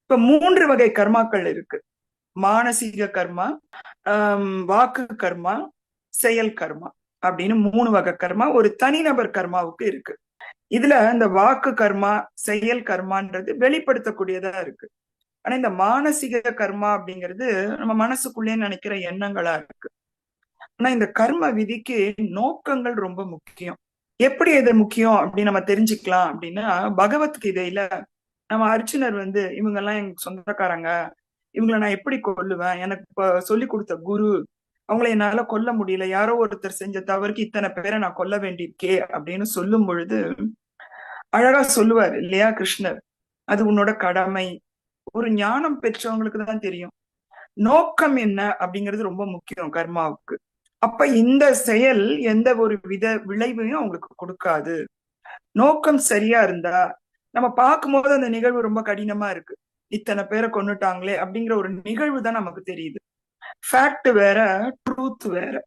இப்ப 3 வகை கர்மாக்கள் இருக்கு. மானசீக கர்மா, வாக்கு கர்மா, செயல் கர்மா அப்படின்னு 3 வகை கர்மா ஒரு தனிநபர் கர்மாவுக்கு இருக்கு. இதுல இந்த வாக்கு கர்மா, செயல் கர்மான்றது வெளிப்படுத்தக்கூடியதா இருக்கு. ஆனா இந்த மானசீக கர்மா அப்படிங்கிறது நம்ம மனசுக்குள்ளே நினைக்கிற எண்ணங்களா இருக்கு. ஆனா இந்த கர்ம விதிக்கு நோக்கங்கள் ரொம்ப முக்கியம். எப்படி இது முக்கியம் அப்படின்னு நம்ம தெரிஞ்சுக்கலாம் அப்படின்னா, பகவத்கீதையில நம்ம அர்ச்சுனர் இவங்க எல்லாம் எங்க சொந்தக்காரங்க, இவங்களை நான் எப்படி கொல்லுவேன், எனக்கு இப்ப சொல்லி கொடுத்த குரு, அவங்கள என்னால கொல்ல முடியல, யாரோ ஒருத்தர் செஞ்ச தவறுக்கு இத்தனை பேரை நான் கொல்ல வேண்டியிருக்கே அப்படின்னு சொல்லும் பொழுது அழகா சொல்லுவார் இல்லையா கிருஷ்ணர், அது உன்னோட கடமை. ஒரு ஞானம் பெற்றவங்களுக்கு தான் தெரியும் நோக்கம் என்ன அப்படிங்கிறது ரொம்ப முக்கியம் கர்மாவுக்கு. அப்ப இந்த செயல் எந்த ஒரு வித விளைவையும் அவங்களுக்கு கொடுக்காது. நோக்கம் சரியா இருந்தா நம்ம பார்க்கும்போது அந்த நிகழ்வு ரொம்ப கடினமா இருக்கு, இத்தனை பேரை கொன்னுட்டாங்களே அப்படிங்கிற ஒரு நிகழ்வு தான் நமக்கு தெரியுது. ஃபேக்ட் வேற, ட்ரூத் வேற.